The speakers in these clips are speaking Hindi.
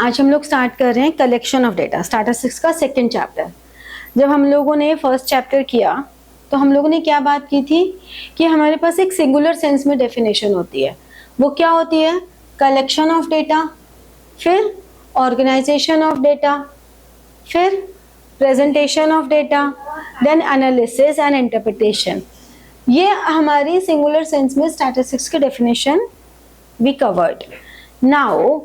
आज हम लोग स्टार्ट कर रहे हैं कलेक्शन ऑफ डेटा, स्टैटिस्टिक्स का सेकंड चैप्टर। जब हम लोगों ने फर्स्ट चैप्टर किया तो हम लोगों ने क्या बात की थी कि हमारे पास एक सिंगुलर सेंस में डेफिनेशन होती है। वो क्या होती है? कलेक्शन ऑफ डेटा, फिर ऑर्गेनाइजेशन ऑफ डेटा, फिर presentation of data, then analysis and interpretation. ये हमारी सिंगुलर सेंस में स्टैटिस्टिक्स की definition we covered. Now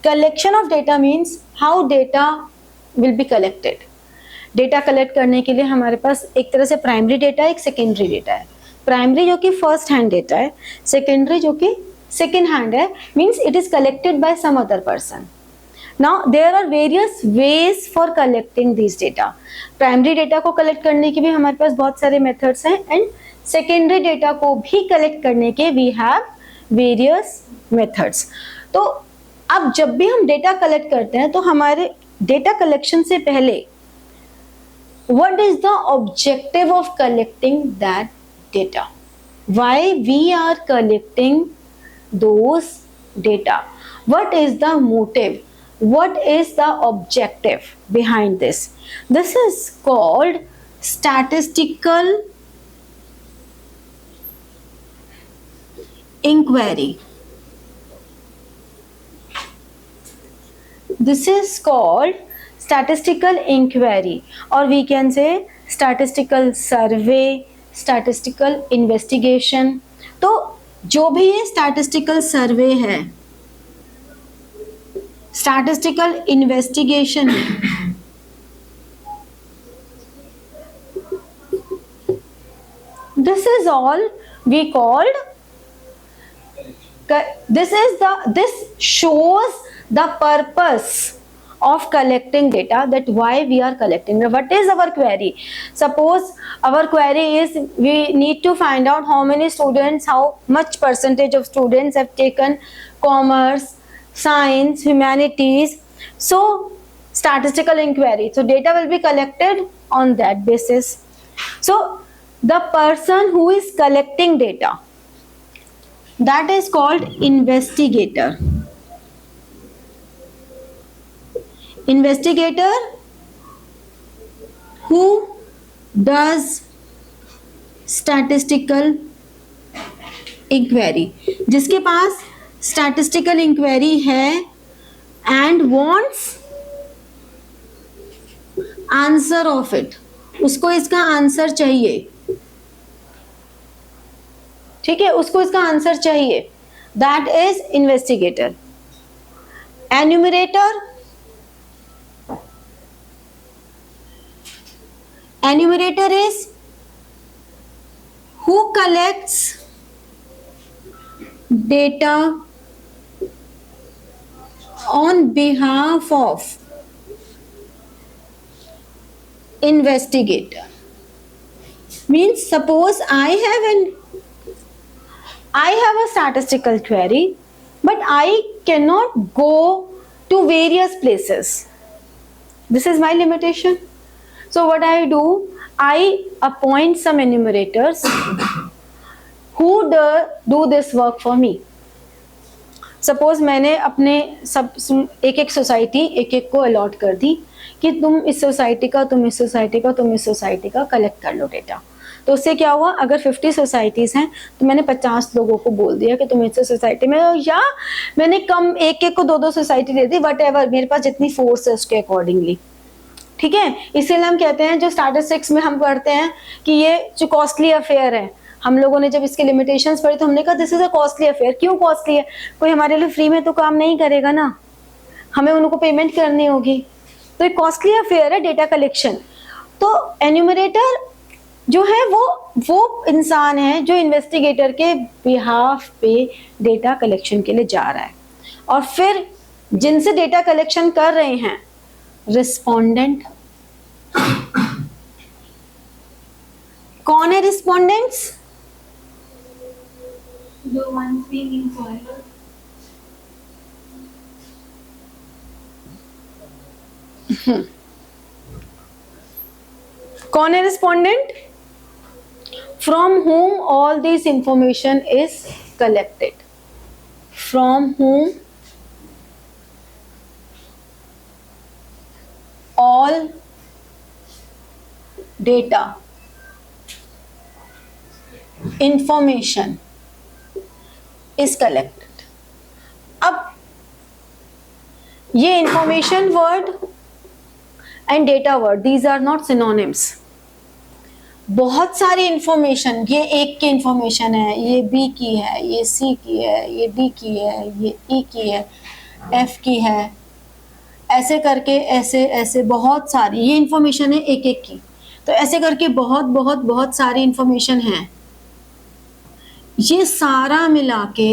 collection of data means how data will be collected. Data collect करने के लिए हमारे पास एक तरह से प्राइमरी डेटा है, एक सेकेंडरी डेटा है। प्राइमरी जो कि फर्स्ट हैंड डेटा है, सेकेंडरी जो कि सेकेंड हैंड है, means it is collected by some other person. Now there are various ways for collecting this data. Primary data को कलेक्ट करने के भी हमारे पास बहुत सारे मेथड्स हैं एंड सेकेंडरी डेटा को भी कलेक्ट करने के वी हैव वेरियस मेथड्स। तो अब जब भी हम डेटा कलेक्ट करते हैं तो हमारे डेटा कलेक्शन से पहले what is the objective of collecting that data, why we are collecting those data, what is the motive, what is the objective behind this. This is called statistical inquiry. This is called statistical inquiry or we can say statistical survey, statistical investigation। तो जो भी ये statistical survey है, statistical investigation है, this is all we called, this shows the purpose of collecting data, that why we are collecting. What is our query? Suppose our query is we need to find out how many students, how much percentage of students have taken commerce, science, humanities. So statistical inquiry, so data will be collected on that basis. So the person who is collecting data, that is called investigator. Investigator who does statistical inquiry, जिसके पास statistical inquiry है and wants answer of it, उसको इसका आंसर चाहिए, ठीक है, उसको इसका आंसर चाहिए, that is investigator। enumerator, enumerator is who collects data on behalf of investigator। Means suppose I have a statistical query but I cannot go to various places, this is my limitation। So what I do, I appoint some enumerators who do this work for me। Suppose मैंने अपने सब एक एक सोसाइटी एक एक को अलॉट कर दी कि तुम इस सोसाइटी का, तुम इस सोसाइटी का, तुम इस सोसाइटी का कलेक्ट कर लो डेटा। तो उससे क्या हुआ, अगर 50 सोसाइटीज़ हैं तो मैंने 50 लोगों को बोल दिया कि तुम इस सोसाइटी में हो, या मैंने कम एक एक को 2-2 society they the, what ever, मेरे पास जितनी फोर्स है उसके अकॉर्डिंगली, ठीक है। इसीलिए हम कहते हैं, जो स्टैटिस्टिक्स में हम पढ़ते हैं कि ये जो कॉस्टली अफेयर है, हम लोगों ने जब इसके लिमिटेशंस पढ़ी तो हमने कहा this is a costly affair. क्यों कॉस्टली है? कोई हमारे लिए फ्री में तो काम नहीं करेगा ना, हमें उनको पेमेंट करनी होगी, तो एक कॉस्टली अफेयर है डेटा कलेक्शन। तो एन्यूमरेटर जो है वो इंसान है जो इन्वेस्टिगेटर के बिहाफ पे डेटा कलेक्शन के लिए जा रहा है, और फिर जिनसे डेटा कलेक्शन कर रहे हैं रिस्पोंडेंट। कौन है respondents? The ones being inquired। कौन है respondent? From whom all this information is collected, from whom all data information is collected. अब ये information word and data word, these are not synonyms. बहुत सारी इंफॉर्मेशन, ये एक की इंफॉर्मेशन है, ये बी की है, ये सी की है, ये डी की है, ये ई की है, एफ की है, ऐसे करके ऐसे ऐसे बहुत सारी ये इंफॉर्मेशन है एक एक की। तो ऐसे करके बहुत बहुत बहुत सारी इंफॉर्मेशन है, ये सारा मिला के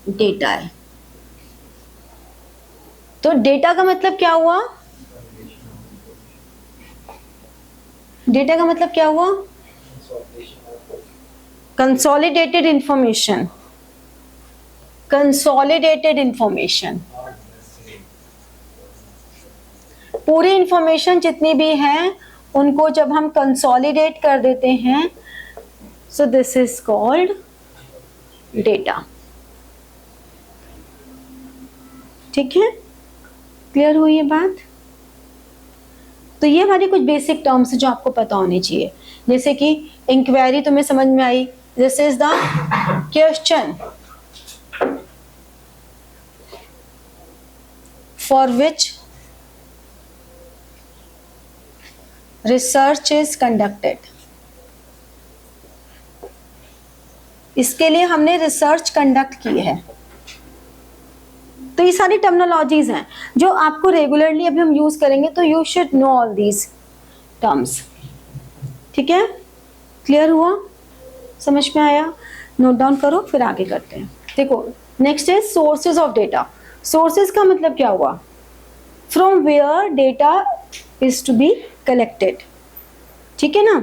डेटा है। तो डेटा का मतलब क्या हुआ? डेटा का मतलब क्या हुआ? कंसोलिडेटेड इंफॉर्मेशन, कंसोलिडेटेड इंफॉर्मेशन, पूरी इंफॉर्मेशन जितनी भी है उनको जब हम कंसोलिडेट कर देते हैं, so this is called data. ठीक है, क्लियर हुई ये बात? तो ये हमारी कुछ बेसिक टर्म्स जो आपको पता होनी चाहिए, जैसे कि इंक्वायरी तुम्हें समझ में आई, this is the question for which research is conducted. इसके लिए हमने रिसर्च कंडक्ट की है। तो ये सारी टर्मिनोलॉजीज हैं जो आपको रेगुलरली अभी हम यूज करेंगे, तो you should know all these terms. ठीक है, क्लियर हुआ? समझ में आया? नोट डाउन करो, फिर आगे करते हैं। देखो, next is sources of data. Sources का मतलब क्या हुआ? From where data is to be collected. ठीक है ना?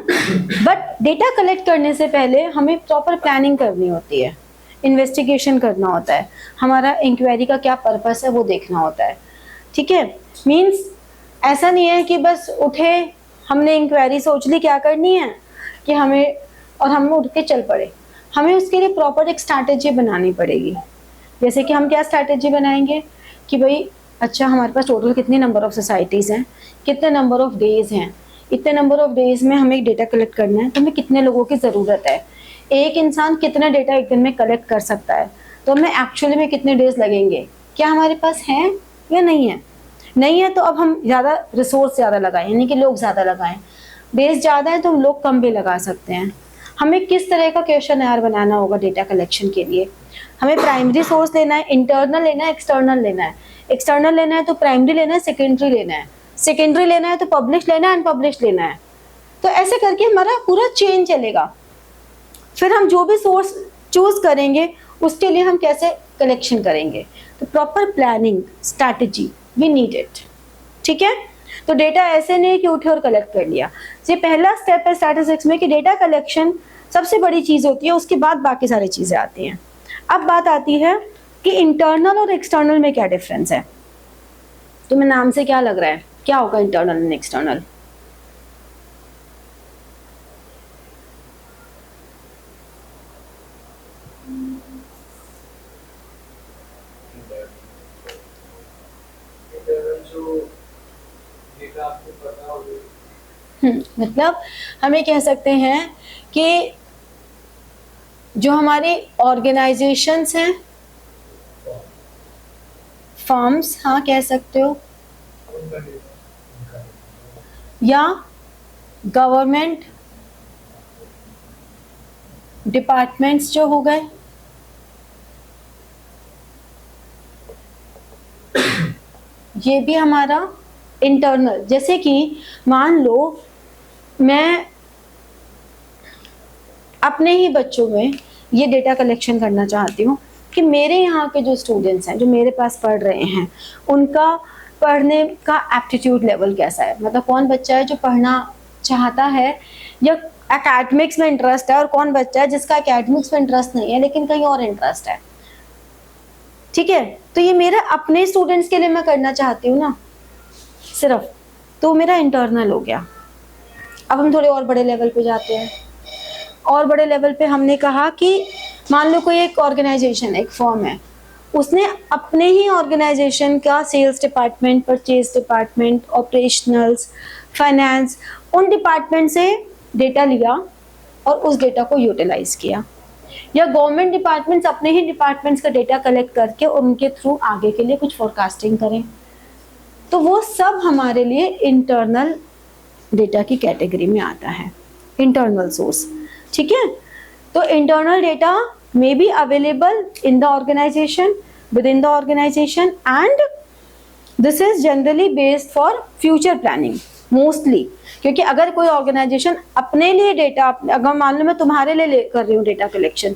बट डेटा कलेक्ट करने से पहले हमें प्रॉपर प्लानिंग करनी होती है, इन्वेस्टिगेशन करना होता है, हमारा इंक्वायरी का क्या पर्पस है वो देखना होता है। ठीक है, मीन्स ऐसा नहीं है कि बस उठे, हमने इंक्वायरी सोच ली क्या करनी है कि हमें, और हम उठ के चल पड़े। हमें उसके लिए प्रॉपर एक स्ट्रैटेजी बनानी पड़ेगी। जैसे कि हम क्या स्ट्रैटेजी बनाएंगे कि भाई अच्छा, हमारे पास टोटल कितनी नंबर ऑफ सोसाइटीज़ हैं, कितने नंबर ऑफ डेज हैं, इतने नंबर ऑफ डेज में हमें डेटा कलेक्ट करना है, तो हमें कितने लोगों की ज़रूरत है, एक इंसान कितना डेटा एक दिन में कलेक्ट कर सकता है, तो हमें एक्चुअली में कितने डेज लगेंगे, क्या हमारे पास हैं या नहीं है। नहीं है तो अब हम ज़्यादा रिसोर्स ज़्यादा लगाएं, यानी कि लोग ज़्यादा लगाएं। डेज ज़्यादा है तो हम लोग कम भी लगा सकते हैं। हमें किस तरह का क्वेश्चन बनाना होगा डेटा कलेक्शन के लिए? हमें प्राइमरी सोर्स लेना है, इंटरनल लेना है, एक्सटर्नल लेना है। एक्सटर्नल लेना है तो प्राइमरी लेना है, सेकेंडरी लेना है, सेकेंडरी लेना है तो पब्लिश लेना है, अनपब्लिश लेना है। तो ऐसे करके हमारा पूरा चेन चलेगा। फिर हम जो भी सोर्स चूज करेंगे उसके लिए हम कैसे कलेक्शन करेंगे, तो proper planning strategy we need it. ठीक है, तो डेटा ऐसे नहीं कि उठे और कलेक्ट कर लिया। ये पहला स्टेप है स्टैटिस्टिक्स में कि डेटा कलेक्शन सबसे बड़ी चीज होती है, उसके बाद बाकी सारी चीजें आती हैं। अब बात आती है कि इंटरनल और एक्सटर्नल में क्या डिफरेंस है। तुम्हें नाम से क्या लग रहा है, क्या होगा इंटरनल एंड एक्सटर्नल? मतलब हमें कह सकते हैं कि जो हमारी ऑर्गेनाइजेशंस हैं, फर्म्स, हाँ कह सकते हो, या गवर्नमेंट डिपार्टमेंट्स जो हो गए, ये भी हमारा इंटरनल। जैसे कि मान लो मैं अपने ही बच्चों में ये डेटा कलेक्शन करना चाहती हूँ कि मेरे यहाँ के जो स्टूडेंट्स हैं जो मेरे पास पढ़ रहे हैं, उनका पढ़ने का एप्टीट्यूड लेवल कैसा है। मतलब कौन बच्चा है जो पढ़ना चाहता है या एकेडमिक्स में इंटरेस्ट है, और कौन बच्चा है जिसका एकेडमिक्स में इंटरेस्ट नहीं है लेकिन कहीं और इंटरेस्ट है। ठीक है, तो ये मेरे अपने स्टूडेंट्स के लिए मैं करना चाहती हूँ ना सिर्फ, तो मेरा इंटरनल हो गया। अब हम थोड़े और बड़े लेवल पे जाते हैं। और बड़े लेवल पे हमने कहा कि मान लो कोई एक ऑर्गेनाइजेशन है, एक फर्म है, उसने अपने ही ऑर्गेनाइजेशन का sales department, purchase department, operationals, finance, उन डिपार्टमेंट से डेटा लिया और उस डेटा को यूटिलाइज किया, या गवर्नमेंट डिपार्टमेंट्स अपने ही डिपार्टमेंट्स का डेटा कलेक्ट करके और उनके थ्रू आगे के लिए कुछ फोरकास्टिंग करें, तो वो सब हमारे लिए इंटरनल डेटा की कैटेगरी में आता है, इंटरनल सोर्स। ठीक है, तो internal data may be available in the organization, within the organization, and this is generally based for future planning mostly, क्योंकि अगर कोई ऑर्गेनाइजेशन अपने लिए डेटा, अगर मान लो मैं तुम्हारे लिए कर रही हूँ डेटा कलेक्शन,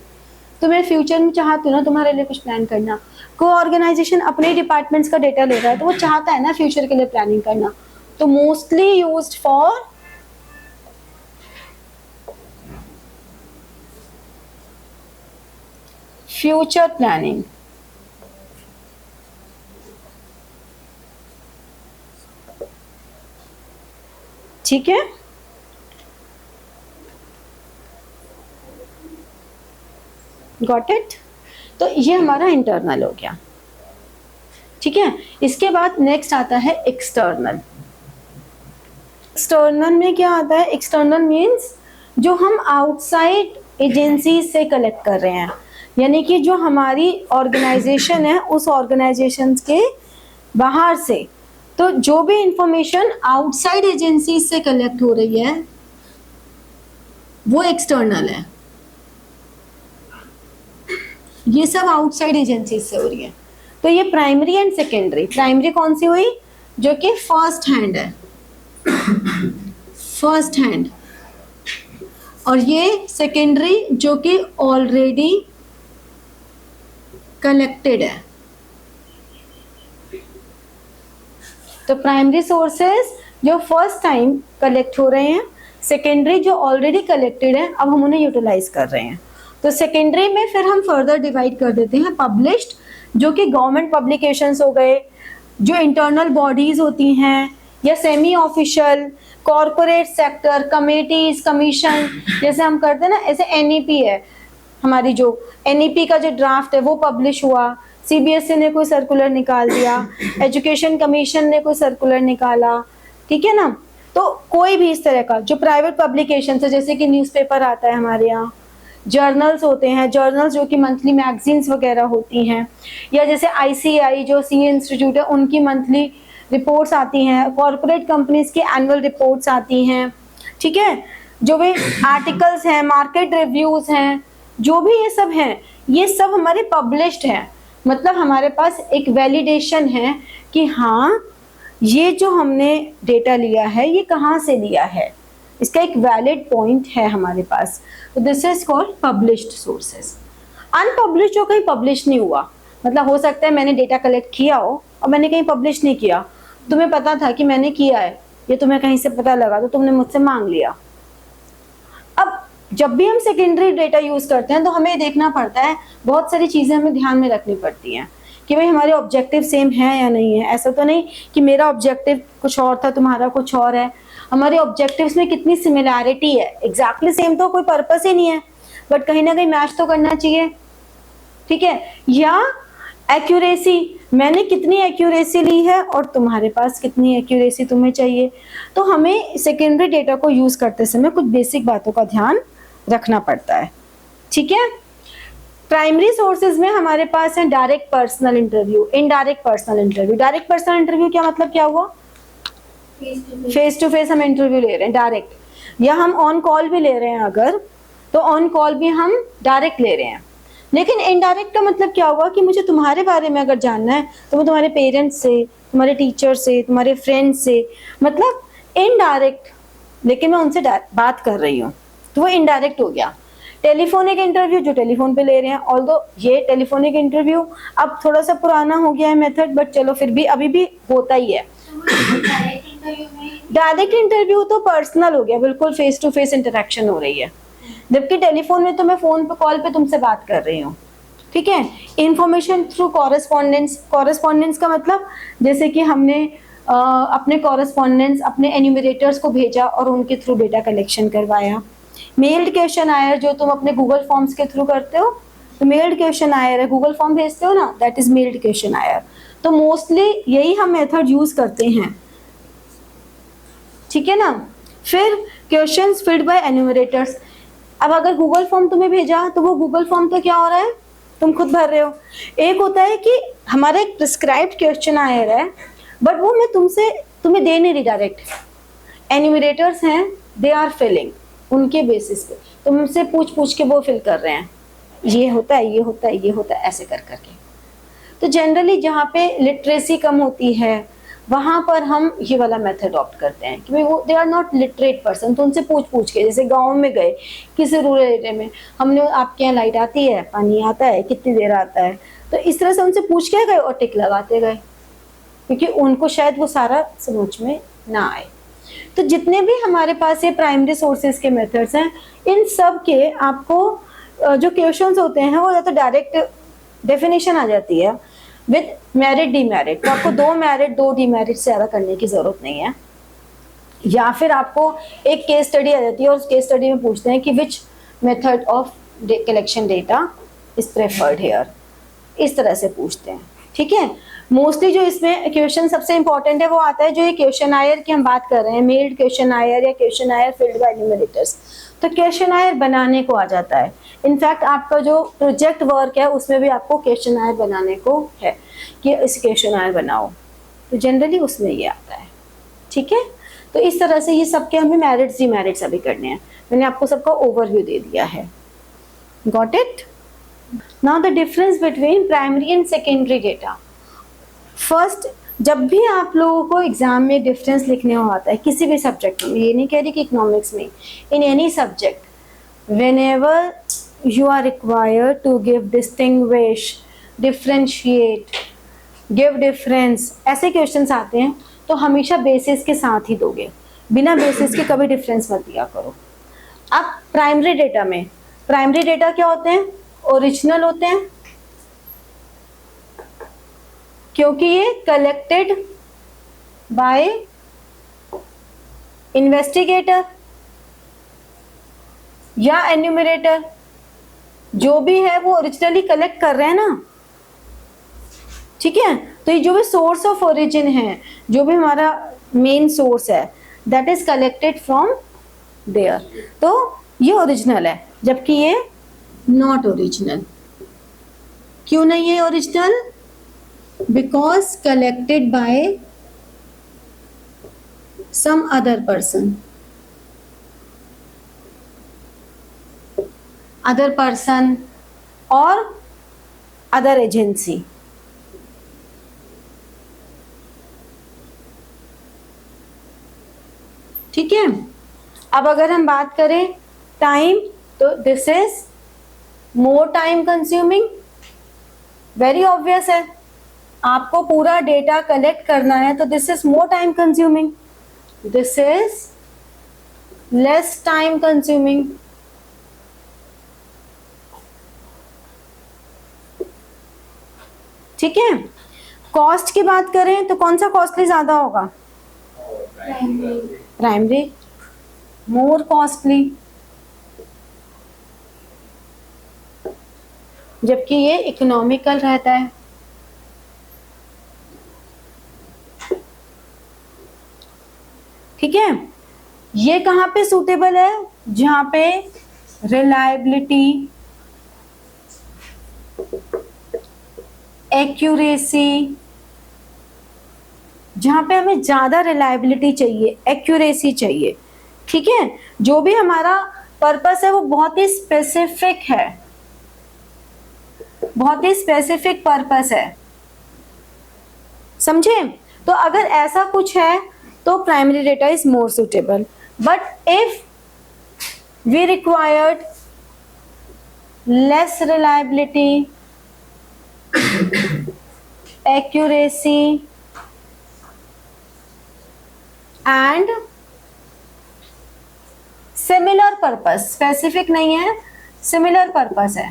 तो मैं फ्यूचर में चाहती हूँ ना तुम्हारे लिए कुछ प्लान करना। कोई ऑर्गेनाइजेशन अपने डिपार्टमेंट्स का डेटा ले रहा है तो वो चाहता है ना फ्यूचर के लिए प्लानिंग करना, तो mostly used for future planning. ठीक है, गॉट इट। तो ये हमारा इंटरनल हो गया। ठीक है, इसके बाद नेक्स्ट आता है एक्सटर्नल। एक्सटर्नल में क्या आता है? एक्सटर्नल मीन्स जो हम आउटसाइड एजेंसी से कलेक्ट कर रहे हैं, यानी कि जो हमारी ऑर्गेनाइजेशन है उस ऑर्गेनाइजेशन के बाहर से, तो जो भी इंफॉर्मेशन आउटसाइड एजेंसी से कलेक्ट हो रही है वो एक्सटर्नल है। ये सब आउटसाइड एजेंसी से हो रही है। तो ये प्राइमरी एंड सेकेंडरी। प्राइमरी कौन सी हुई? जो कि फर्स्ट हैंड है, फर्स्ट हैंड। और ये सेकेंडरी जो कि ऑलरेडी कलेक्टेड है। तो प्राइमरी सोर्सेस जो फर्स्ट टाइम कलेक्ट हो रहे हैं, सेकेंडरी जो ऑलरेडी कलेक्टेड है, अब हम उन्हें यूटिलाइज कर रहे हैं। तो सेकेंडरी में फिर हम फर्दर डिवाइड कर देते हैं पब्लिश्ड, जो कि गवर्नमेंट पब्लिकेशंस हो गए, जो इंटरनल बॉडीज होती हैं, या semi official, corporate sector, committees, commission, जैसे हम करते हैं ना, ऐसे एनईपी है हमारी, जो एनईपी का जो ड्राफ्ट है वो पब्लिश हुआ, सीबीएसई ने कोई सर्कुलर निकाल दिया, एजुकेशन कमीशन ने कोई सर्कुलर निकाला, ठीक है ना। तो कोई भी इस तरह का जो प्राइवेट पब्लिकेशन है, जैसे कि न्यूज़पेपर आता है हमारे यहाँ, जर्नल्स होते हैं, जर्नल्स जो कि मंथली मैगजीन्स वगैरह होती हैं, या जैसे आईसीआई जो सीए इंस्टीट्यूट है उनकी मंथली रिपोर्ट्स आती हैं, कॉरपोरेट कंपनीज की एनुअल रिपोर्ट्स आती हैं, ठीक है, जो भी आर्टिकल्स हैं, मार्केट रिव्यूज हैं, जो भी ये सब हैं, ये सब हमारे पब्लिश्ड हैं। मतलब हमारे पास एक वैलिडेशन है कि हाँ ये जो हमने डेटा लिया है ये कहाँ से लिया है, इसका एक वैलिड पॉइंट है हमारे पास। तो this is called published sources. Unpublished जो कहीं पब्लिश नहीं हुआ, मतलब हो सकता है मैंने डेटा कलेक्ट किया हो और मैंने कहीं पब्लिश नहीं किया, तुम्हें पता था कि मैंने किया है, ये तुम्हें कहीं से पता लगा तो तुमने मुझसे मांग लिया। अब जब भी हम सेकेंडरी डेटा यूज करते हैं तो हमें देखना पड़ता है, बहुत सारी चीजें हमें ध्यान में रखनी पड़ती हैं कि भाई हमारे ऑब्जेक्टिव सेम है या नहीं है। ऐसा तो नहीं कि मेरा ऑब्जेक्टिव कुछ और था, तुम्हारा कुछ और है। हमारे ऑब्जेक्टिव्स में कितनी सिमिलैरिटी है, एग्जैक्टली सेम तो कोई पर्पस ही नहीं है, बट कहीं ना कहीं मैच तो करना चाहिए, ठीक है। या एक्यूरेसी, मैंने कितनी एक्यूरेसी ली है और तुम्हारे पास कितनी एक्यूरेसी तुम्हें चाहिए। तो हमें सेकेंडरी डेटा को यूज करते समय कुछ बेसिक बातों का ध्यान रखना पड़ता है, ठीक है। प्राइमरी सोर्सेज में हमारे पास है direct personal interview, indirect personal interview. Direct personal interview क्या मतलब, क्या हुआ? फेस टू फेस हम इंटरव्यू ले रहे हैं डायरेक्ट, या हम ऑन कॉल भी ले रहे हैं अगर, तो ऑन कॉल भी हम डायरेक्ट ले रहे हैं। लेकिन इनडायरेक्ट का मतलब क्या हुआ कि मुझे तुम्हारे बारे में अगर जानना है तो मैं तुम्हारे पेरेंट्स से, तुम्हारे टीचर से, तुम्हारे फ्रेंड्स से, मतलब इनडायरेक्ट, लेकिन मैं उनसे बात कर रही हूँ, तो वो इनडायरेक्ट हो गया। टेलीफोनिक इंटरव्यू जो टेलीफोन पे ले रहे हैं, ऑल्दो ये टेलीफोनिक इंटरव्यू अब थोड़ा सा पुराना हो गया है मेथड, बट चलो फिर भी अभी भी होता ही है। डायरेक्ट इंटरव्यू तो पर्सनल हो गया, बिल्कुल फेस टू फेस इंटरेक्शन हो रही है, जबकि टेलीफोन में तो मैं फोन पे कॉल पे तुमसे बात कर रही हूँ, ठीक है। इंफॉर्मेशन थ्रू कॉरेस्पॉन्डेंस, कॉरेस्पॉन्डेंस का मतलब जैसे कि हमने अपने कॉरेस्पॉन्डेंस, अपने एन्यूमरेटर्स को भेजा और उनके थ्रू डेटा कलेक्शन करवाया। मेल्ड क्वेश्चन आयर जो तुम अपने गूगल फॉर्म्स के थ्रू करते हो, तो मेल्ड क्वेश्चन आयर है, गूगल फॉर्म भेजते हो ना, दैट इज मेल्ड क्वेश्चन आयर। तो मोस्टली यही हम मेथड यूज करते हैं, ठीक है ना। फिर क्वेश्चंस फिल्ड बाय एन्यूमरेटर्स। अब अगर गूगल फॉर्म तुम्हें भेजा तो वो गूगल फॉर्म तो क्या हो रहा है, तुम खुद भर रहे हो। एक होता है कि हमारा एक प्रिस्क्राइब्ड क्वेश्चन आयर है, बट वो मैं तुम्हें दे नहीं रही डायरेक्ट, एन्यूमरेटर्स हैं, दे आर फिलिंग, उनके बेसिस पे तुमसे पूछ पूछ के वो फिल कर रहे हैं, ये होता है, ये होता है, ये होता है, ऐसे कर करके। तो जनरली जहाँ पे लिटरेसी कम होती है वहाँ पर हम ये वाला मेथड ऑप्ट करते हैं कि भाई वो they are not literate person, तो उनसे पूछ पूछ के, जैसे गांव में गए किसी रूरल एरिया में, हमने आपके यहाँ लाइट आती है, पानी आता है, कितनी देर आता है, तो इस तरह से उनसे पूछ के गए और टिक लगाते गए, क्योंकि उनको शायद वो सारा समझ में ना आए। तो जितने भी हमारे पास ये प्राइमरी सोर्सेज के मेथड्स हैं, इन सब के आपको जो क्वेश्चंस होते हैं वो या तो डायरेक्ट डेफिनेशन आ जाती है विद मेरिट डीमेरिट, तो आपको 2 मेरिट 2 डीमेरिट से ज़्यादा करने की ज़रूरत नहीं है, या फिर आपको एक केस स्टडी आ जाती है और उस केस स्टडी में पूछते हैं कि which method of collection data is preferred here, इस तरह से पूछते हैं, ठीक है। मोस्टली जो इसमें क्वेश्चन सबसे इंपॉर्टेंट है वो आता है जो ये क्वेश्चन आयर की हम बात कर रहे हैं, मेल्ड क्वेश्चन आयर या questionnaire filled by enumerators, तो क्वेश्चन आयर बनाने को आ जाता है। इनफैक्ट आपका जो प्रोजेक्ट वर्क है उसमें भी आपको क्वेश्चन आयर बनाने को है कि इस क्वेश्चन आयर बनाओ, तो जनरली उसमें ये आता है, ठीक है। तो इस तरह से ये सबके हमें मेरिट्स डीमेरिट्स अभी करने हैं, मैंने आपको सबका ओवरव्यू दे दिया है, got it. Now the difference between primary and secondary data. First, जब भी आप लोगों को एग्जाम में डिफरेंस लिखने हो आता है किसी भी सब्जेक्ट में, ये नहीं कह रही कि इकोनॉमिक्स में, in any subject, whenever you are required to give distinguish, differentiate, give difference, ऐसे क्वेश्चंस आते हैं तो हमेशा बेसिस के साथ ही दोगे, बिना बेसिस के कभी डिफरेंस मत दिया करो। अब प्राइमरी डेटा में, प्राइमरी डेटा क्या होते हैं, ओरिजिनल होते हैं, क्योंकि ये कलेक्टेड बाय इन्वेस्टिगेटर या एन्यूमरेटर, जो भी है वो ओरिजिनली कलेक्ट कर रहे हैं ना, ठीक है। तो ये जो भी सोर्स ऑफ ओरिजिन है, जो भी हमारा मेन सोर्स है, that is collected from there, तो ये ओरिजिनल है, जबकि ये नॉट ओरिजिनल। क्यों नहीं है original? Because collected by some other person, other person और अदर एजेंसी, ठीक है। अब अगर हम बात करें टाइम, तो this is more time consuming, very obvious है, आपको पूरा डेटा कलेक्ट करना है तो this is more time consuming, this is less time consuming, ठीक है। कॉस्ट की बात करें तो कौन सा कॉस्टली ज्यादा होगा? प्राइमरी, मोर कॉस्टली, जबकि ये इकोनॉमिकल रहता है, ठीक है। ये कहाँ पे सूटेबल है? जहां पे रिलायबिलिटी, एक्यूरेसी, जहां पे हमें ज्यादा रिलायबिलिटी चाहिए, एक्यूरेसी चाहिए, ठीक है। जो भी हमारा पर्पस है वो बहुत ही स्पेसिफिक है, बहुत ही स्पेसिफिक पर्पस है, समझे। तो अगर ऐसा कुछ है तो primary data is more suitable, but if we required less reliability, accuracy and similar purpose, specific नहीं है, similar purpose है,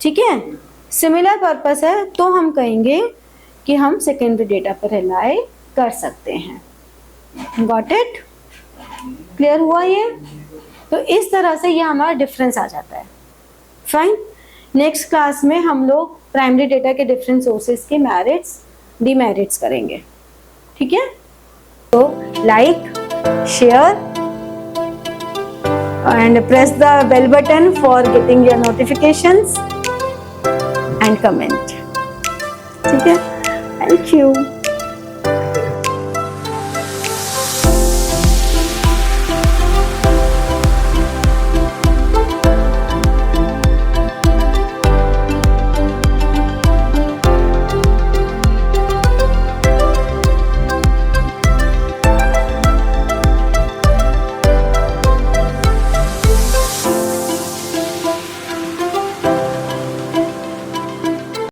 ठीक है। similar purpose है तो हम कहेंगे कि हम सेकेंडरी डेटा पर रिलाई कर सकते हैं, गॉट इट, क्लियर हुआ ये। तो इस तरह से ये हमारा डिफरेंस आ जाता है। फाइन, नेक्स्ट क्लास में हम लोग प्राइमरी डेटा के डिफरेंट सोर्सेज के मेरिट्स डीमेरिट्स करेंगे, ठीक है। तो like, share and press the bell button for getting your notifications and comment, ठीक है। Thank you.